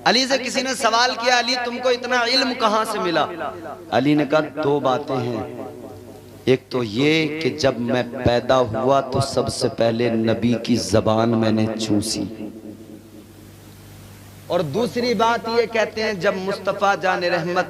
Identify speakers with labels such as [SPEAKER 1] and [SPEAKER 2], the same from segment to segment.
[SPEAKER 1] علی سے کسی نے سوال کیا علی تم کو اتنا علم کہاں سے ملا؟ علی نے کہا دو باتیں ہیں، ایک تو یہ کہ جب میں پیدا ہوا تو سب سے پہلے نبی کی زبان میں نے چوسی، اور دوسری بات یہ کہتے ہیں جب مصطفیٰ جان رحمت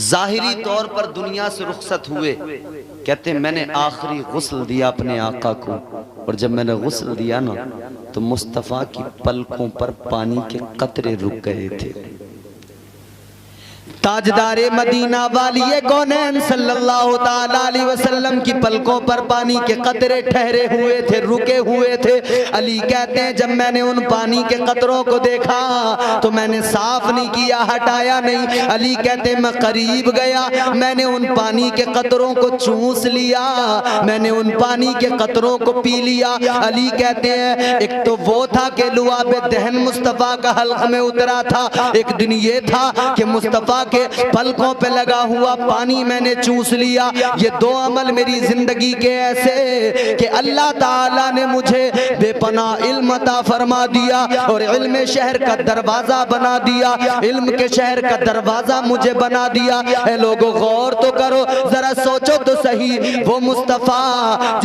[SPEAKER 1] ظاہری طور پر دنیا سے رخصت ہوئے، کہتے ہیں میں نے آخری غسل دیا اپنے آقا کو، اور جب میں نے غسل دیا نا تو مصطفیٰ کی پلکوں پر پانی کے قطرے رک گئے تھے۔ تاجدار مدینہ والی کونین صلی اللہ تعالیٰ علیہ وسلم کی پلکوں پر پانی کے قطرے ٹھہرے ہوئے تھے، رکے ہوئے تھے۔ علی کہتے ہیں جب میں نے ان پانی کے قطروں کو دیکھا تو میں نے صاف نہیں کیا، ہٹایا نہیں۔ علی کہتے ہیں میں قریب گیا، میں نے ان پانی کے قطروں کو چوس لیا، میں نے ان پانی کے قطروں کو پی لیا۔ علی کہتے ہیں ایک تو وہ تھا کہ لعاب دہن مصطفیٰ کا حلق میں اترا تھا، ایک دن یہ تھا کہ مصطفیٰ کے پلکوں پہ لگا ہوا پانی میں نے چوس لیا۔ یہ دو عمل میری زندگی کے ایسے کہ اللہ تعالیٰ نے مجھے بے پناہ علم عطا فرما دیا اور علم شہر کا دروازہ بنا دیا، علم کے شہر کا دروازہ مجھے بنا دیا۔ اے لوگو غور تو کرو، ذرا سوچو تو صحیح، وہ مصطفیٰ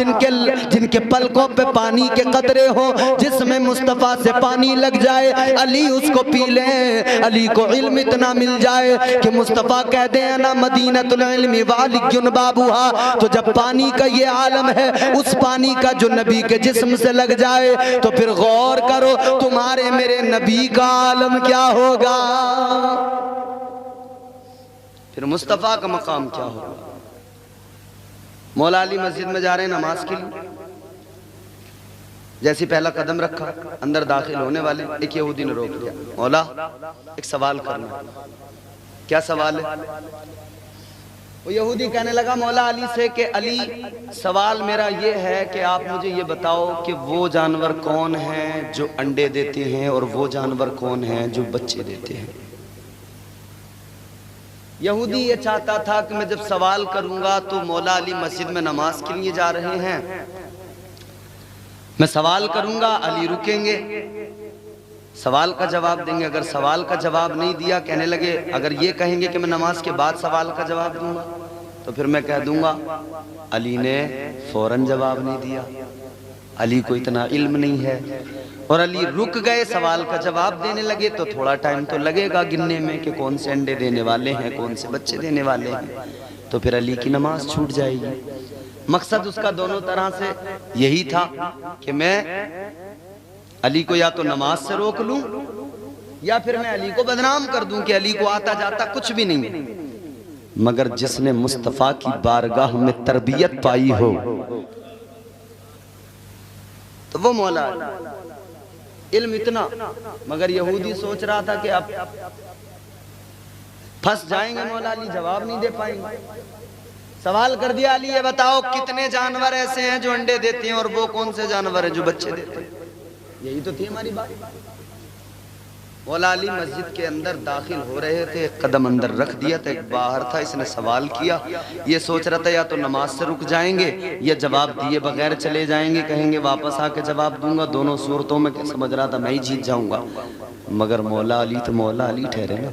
[SPEAKER 1] جن کے پلکوں پہ پانی کے قطرے ہوں، جس میں مصطفیٰ سے پانی لگ جائے، علی اس کو پی لیں، علی کو علم اتنا مل جائے کہ مصطفیٰ کہہ دیں انا مدینۃ العلم والی بابوہا۔ تو جب پانی کا یہ عالم ہے، اس پانی کا جو نبی کے جسم سے لگ جائے تو پھر غور کرو تمہارے میرے نبی کا عالم کیا ہوگا، پھر مصطفیٰ کا مقام کیا ہوگا۔ مولا علی مسجد میں جا رہے ہیں نماز کے لیے، جیسی پہلا قدم رکھا اندر داخل ہونے والے ایک یہودی نے روک لیا، مولا ایک سوال کرنا۔ کیا سوال ہے؟ وہ یہودی کہنے لگا مولا علی سے کہ علی سوال میرا یہ ہے کہ آپ مجھے یہ بتاؤ کہ وہ جانور کون ہیں جو انڈے دیتے ہیں اور وہ جانور کون ہیں جو بچے دیتے ہیں۔ یہودی یہ چاہتا تھا کہ میں جب سوال کروں گا تو مولا علی مسجد میں نماز کے لیے جا رہے ہیں، میں سوال کروں گا علی رکیں گے، سوال کا جواب دیں گے، اگر سوال کا جواب نہیں دیا کہنے لگے اگر یہ کہیں گے کہ میں نماز کے بعد سوال کا جواب دوں گا تو پھر میں کہہ دوں گا علی نے فوراً جواب نہیں دیا، علی کو اتنا علم نہیں ہے۔ اور علی رک گئے، سوال کا جواب دینے لگے تو تھوڑا ٹائم تو لگے گا گننے میں کہ کون سے انڈے دینے والے ہیں، کون سے بچے دینے والے ہیں، تو پھر علی کی نماز چھوٹ جائے گی۔ مقصد اس کا دونوں طرح سے یہی تھا کہ میں علی کو یا تو نماز سے روک لوں یا پھر میں علی کو بدنام کر دوں کہ علی کو آتا جاتا کچھ بھی نہیں۔ مگر جس نے مصطفیٰ کی بارگاہ میں تربیت پائی ہو تو وہ مولا علی، علم اتنا، مگر یہودی سوچ رہا تھا کہ اب پھنس جائیں گے، مولا علی جواب نہیں دے پائیں گے۔ سوال کر دیا علی یہ بتاؤ کتنے جانور ایسے ہیں جو انڈے دیتے ہیں اور وہ کون سے جانور ہیں جو بچے دیتے ہیں، یہی تو تھی ہماری بات۔ مولا علی مسجد کے اندر داخل ہو رہے تھے، ایک قدم اندر رکھ دیا تھا، ایک باہر تھا، اس نے سوال کیا، یہ سوچ رہا تھا یا تو نماز سے رک جائیں گے یا جواب دیے بغیر چلے جائیں گے، کہیں گے واپس آ کے جواب دوں گا، دونوں صورتوں میں سمجھ رہا تھا میں ہی جیت جاؤں گا، مگر مولا علی تو مولا علی ٹھہرے نا،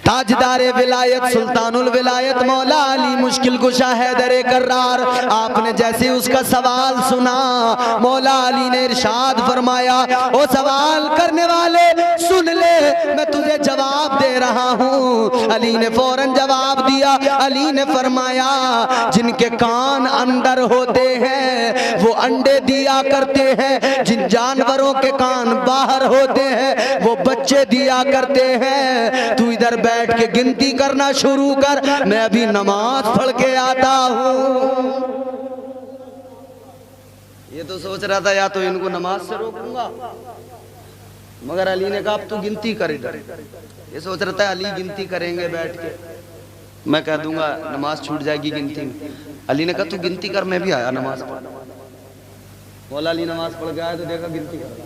[SPEAKER 1] تاجدار ولایت سلطان الولایت مولا علی مشکل کشا حیدر کرار۔ آپ نے جیسے اس کا سوال سنا مولا علی نے ارشاد فرمایا او سوال کرنے والے سن لے میں تجھے جواب دے رہا ہوں۔ علی نے فوراً جواب دیا، علی نے فرمایا جن کے کان اندر ہوتے ہیں وہ انڈے دیا کرتے ہیں، جن جانوروں کے کان باہر ہوتے ہیں وہ بچے دیا کرتے ہیں۔ تو ادھر بیٹھ کے گنتی کرنا شروع کر، میں ابھی نماز پڑھ کے آتا ہوں۔ یہ تو سوچ رہا تھا یا تو ان کو نماز سے روکوں گا، مگر علی نے کہا اب تو گنتی کر ادھر۔ یہ سوچ رہا تھا علی گنتی کریں گے بیٹھ کے، میں کہہ دوں گا نماز چھوٹ جائے گی گنتی میں۔ علی نے کہا تو گنتی کر، میں بھی آیا نماز پڑھ۔ مولا علی نماز پڑھ کے آیا تو دیکھا گنتی کر۔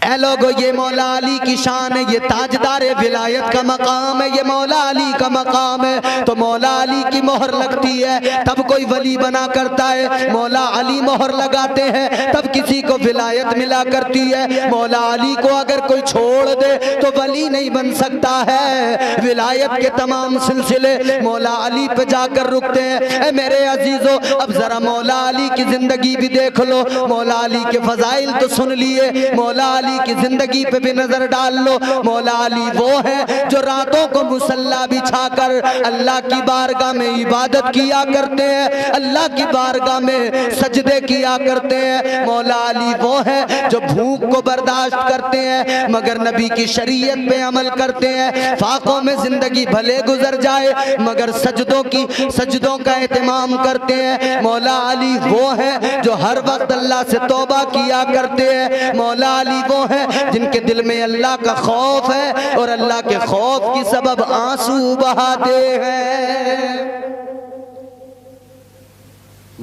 [SPEAKER 1] اے لوگو یہ مولا علی کی شان ہے، یہ تاجدار ولایت کا مقام ہے، یہ مولا علی کا مقام ہے۔ تو مولا علی کی مہر لگتی ہے تب کوئی ولی بنا کرتا ہے، مولا علی مہر لگاتے ہیں تب کسی کو ولایت ملا کرتی ہے۔ مولا علی کو اگر کوئی چھوڑ دے تو ولی نہیں بن سکتا ہے۔ ولایت کے تمام سلسلے مولا علی پہ جا کر رکتے ہیں۔ اے میرے عزیزو، اب ذرا مولا علی کی زندگی بھی دیکھ لو، مولا علی کے فضائل تو سن لیے، مولا علی کی زندگی پہ بھی نظر ڈال لو۔ مولا علی وہ ہیں جو راتوں کو مصلی بچھا کر اللہ کی بارگاہ میں عبادت کیا کرتے ہیں، اللہ کی بارگاہ میں سجدے کیا کرتے ہیں۔ مولا علی وہ ہیں جو بھوک کو برداشت کرتے ہیں مگر نبی کی شریعت پہ عمل کرتے ہیں۔ فاقوں میں زندگی بھلے گزر جائے مگر سجدوں کا اہتمام کرتے ہیں۔ مولا علی وہ ہیں جو ہر وقت اللہ سے توبہ کیا کرتے ہیں۔ مولا علی وہ ہیں جن کے دل میں اللہ کا خوف ہے اور اللہ کے خوف کی سبب آنسو بہاتے ہیں۔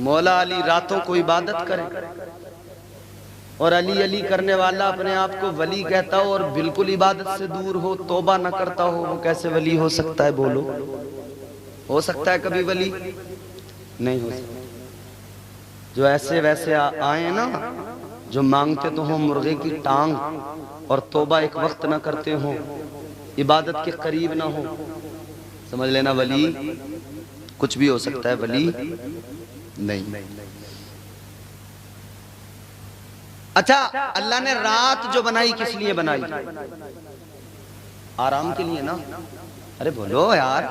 [SPEAKER 1] مولا علی راتوں کو عبادت کرے اور علی علی کرنے والا اپنے آپ کو ولی کہتا ہو اور بالکل عبادت سے دور ہو، توبہ نہ کرتا ہو، وہ کیسے ولی ہو سکتا ہے؟ بولو، ہو سکتا ہے کبھی ولی؟ نہیں ہو سکتا۔ جو ایسے ویسے آئے نا، جو مانگتے تو ہوں مرغے کی ٹانگ اور توبہ ایک وقت نہ کرتے ہوں، عبادت کے قریب نہ ہوں، سمجھ لینا ولی کچھ بھی ہو سکتا ہے، ولی نہیں۔ اچھا، اللہ نے رات جو بنائی کس لیے بنائی؟ آرام کے لیے نا؟ ارے بولو یار،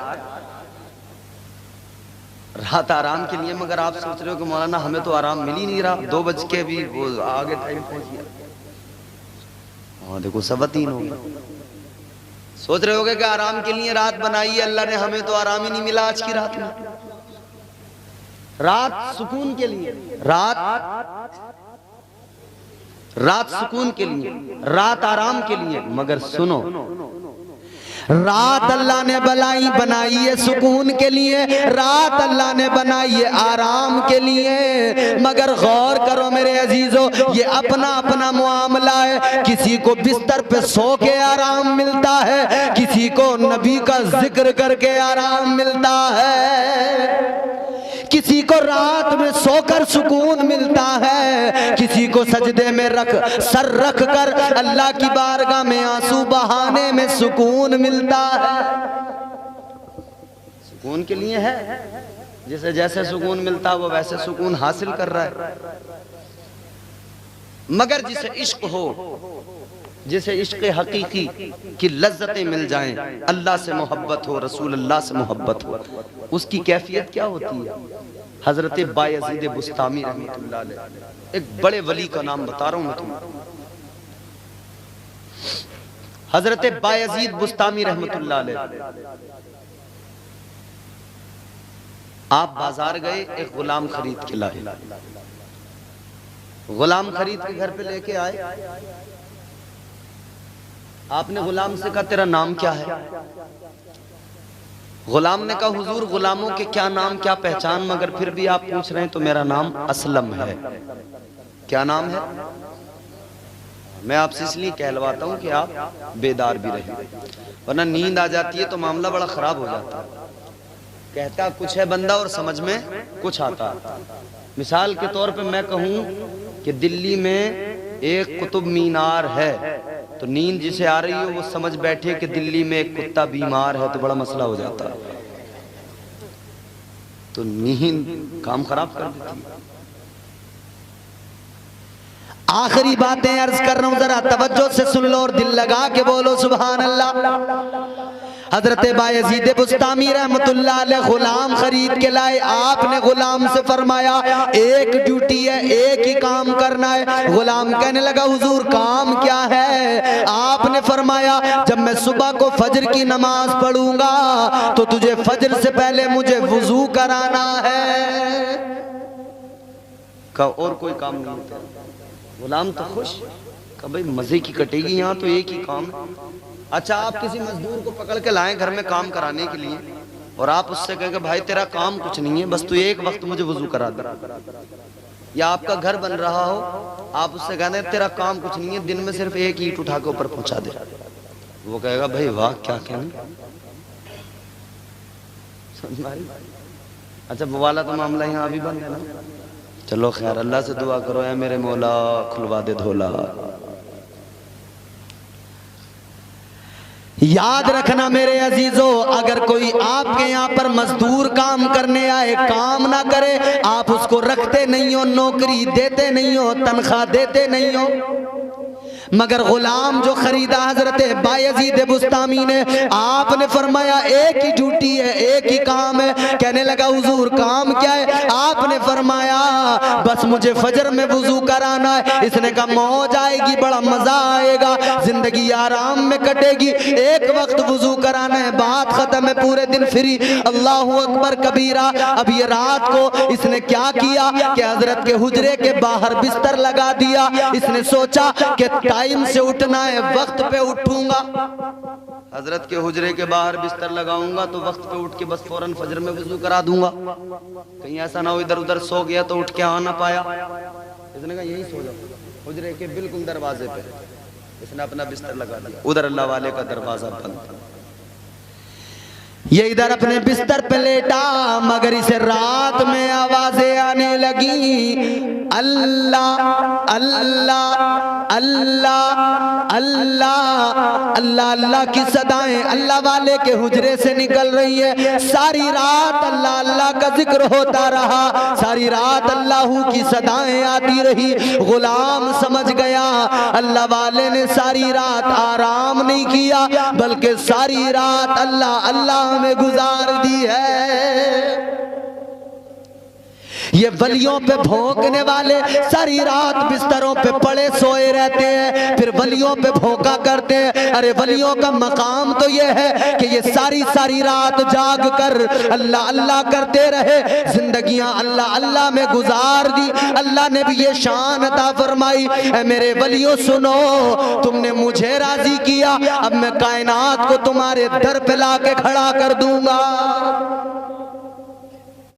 [SPEAKER 1] رات آرام کے لیے، مگر آپ سوچ رہے ہو کہ مولانا ہمیں تو آرام مل ہی نہیں رہا، 2 بج کے بھی وہ آگے ٹائم پہنچ گیا۔ دیکھو 3:15 ہو گیا۔ سوچ رہے ہوگے کہ آرام کے لیے رات بنائی ہے اللہ نے، ہمیں تو آرام ہی نہیں ملا آج کی رات میں۔ رات سکون کے لیے، رات سکون کے لیے، رات آرام کے لیے، مگر سنو، رات اللہ نے بنائی ہے سکون کے لیے، رات اللہ نے بنائی ہے آرام کے لیے، مگر غور کرو میرے عزیزو، یہ اپنا اپنا معاملہ ہے۔ کسی کو بستر پہ سو کے آرام ملتا ہے، کسی کو نبی کا ذکر کر کے آرام ملتا ہے، کسی کو رات میں سو کر سکون ملتا ہے، کسی کو سجدے میں سر رکھ کر اللہ کی بارگاہ میں آنسو بہانے میں سکون ملتا ہے۔ سکون کے لیے ہے، جسے جیسے سکون ملتا وہ ویسے سکون حاصل کر رہا ہے، مگر جسے عشق ہو، جسے عشق حقیقی کی لذتیں مل جائیں، اللہ سے محبت ہو، رسول اللہ سے محبت ہو، اس کی کیفیت کیا ہوتی ہے؟ حضرت بایزید بسطامی رحمۃ اللہ علیہ، ایک بڑے ولی کا نام بتا رہا ہوں میں تمہیں، حضرت بایزید بسطامی رحمۃ اللہ علیہ۔ آپ بازار گئے، ایک غلام خرید کے لائے، غلام خرید کے گھر پہ لے کے آئے، آپ نے غلام سے کہا تیرا نام کیا ہے؟ غلام نے کہا حضور غلاموں کے کیا نام کیا پہچان، مگر پھر بھی آپ پوچھ رہے ہیں تو میرا نام اسلم ہے۔ کیا نام ہے؟ میں آپ سے اس لیے کہلواتا ہوں کہ آپ بیدار بھی رہیں، ورنہ نیند آ جاتی ہے تو معاملہ بڑا خراب ہو جاتا ہے، کہتا کچھ ہے بندہ اور سمجھ میں کچھ آتا۔ مثال کے طور پہ میں کہوں کہ دلی میں ایک قطب مینار ہے، تو نیند جسے آ رہی ہو وہ سمجھ بیٹھے کہ دلی میں ایک کتا بیمار ہے تو بڑا مسئلہ ہو جاتا ہے، تو نیند کام خراب کر دیتی ہے۔ آخری باتیں عرض کر رہا ہوں، ذرا توجہ سے سن لو اور دل لگا کے بولو سبحان اللہ۔ حضرت بایزید بسطامی رحمت اللہ علیہ غلام خرید کے لائے، آپ نے غلام سے فرمایا ایک ڈیوٹی ہے، ایک ہی کام کرنا ہے۔ غلام کہنے لگا حضور کام کیا ہے؟ آپ نے فرمایا جب میں صبح کو فجر کی نماز پڑھوں گا تو تجھے فجر سے پہلے مجھے وضو کرانا ہے۔ کہا اور کوئی کام نہیں ہوتا؟ غلام تو خوش، کہا بھئی مزے کی کٹے گی، یہاں تو ایک ہی کام ہے۔ اچھا آپ کسی مزدور کو پکڑ کے لائیں گھر میں کام کرانے کے لیے، اور آپ اس سے کہیں کہ بھائی تیرا کام کچھ نہیں ہے، بس تو ایک وقت مجھے وضو کرا دے۔ یا آپ کا گھر بن رہا ہو, آپ اس سے کہتے ہیں تیرا کام کچھ نہیں ہے, دن میں صرف ایک اینٹ اٹھا کے اوپر پہنچا دے, وہ کہے گا بھائی واہ کیا کہنا. اچھا وہ والا تو معاملہ یہاں ابھی بن گیا نا. چلو خیر, اللہ سے دعا کرو اے میرے مولا کھلوا دے دھولا. یاد رکھنا میرے عزیزو, اگر کوئی آپ کے یہاں پر مزدور کام کرنے آئے, کام نہ کرے, آپ اس کو رکھتے نہیں ہو, نوکری دیتے نہیں ہو, تنخواہ دیتے نہیں ہو. مگر غلام جو خریدا حضرت بایزید بسطامی نے, آپ نے فرمایا ایک ہی ڈیوٹی ہے, ایک ہی کام ہے. کہنے لگا حضور کام کیا ہے؟ آپ نے فرمایا بس مجھے فجر میں وضو کرانا ہے. اس نے کہا موج آئے گی, بڑا مزہ آئے گا, زندگی آرام میں کٹے گی. ایک وقت وضو کرانا ہے, بات ختم ہے, پورے دن فری. اللہ اکبر کبیرہ. اب یہ رات کو اس نے کیا کیا کہ حضرت کے حجرے کے باہر بستر لگا دیا. اس نے سوچا کہ ٹائم سے اٹھنا ہے, وقت پہ اٹھوں گا. حضرت کے حجرے کے باہر بستر لگاؤں گا تو وقت پہ اٹھ کے بس فوراً فجر میں وضو کرا دوں گا. کہیں ایسا نہ ہو ادھر ادھر سو گیا تو اٹھ کے آ نہ پایا. اس نے کہا یہی سو جاؤ حجرے کے بالکل دروازے پہ. اس نے اپنا بستر لگا دیا, ادھر اللہ والے کا دروازہ بند. یہ ادھر اپنے بستر پہ لیٹا, مگر اسے رات میں آوازیں آنے لگی, اللہ اللہ اللہ اللہ اللہ اللہ کی صدائیں اللہ والے کے حجرے سے نکل رہی ہے. ساری رات اللہ اللہ کا ذکر ہوتا رہا, ساری رات اللہ کی صدائیں آتی رہی. غلام سمجھ گیا اللہ والے نے ساری رات آرام نہیں کیا, بلکہ ساری رات اللہ اللہ میں گزار دی ہے. یہ ولیوں پہ بھونکنے والے ساری رات بستروں پہ پڑے سوئے رہتے ہیں, پھر ولیوں پہ بھونکا کرتے ہیں. ارے ولیوں کا مقام تو یہ ہے کہ یہ ساری ساری رات جاگ کر اللہ اللہ کرتے رہے, زندگیاں اللہ اللہ میں گزار دی. اللہ نے بھی یہ شان عطا فرمائی, اے میرے ولیوں سنو, تم نے مجھے راضی کیا, اب میں کائنات کو تمہارے در پہ لا کے کھڑا کر دوں گا.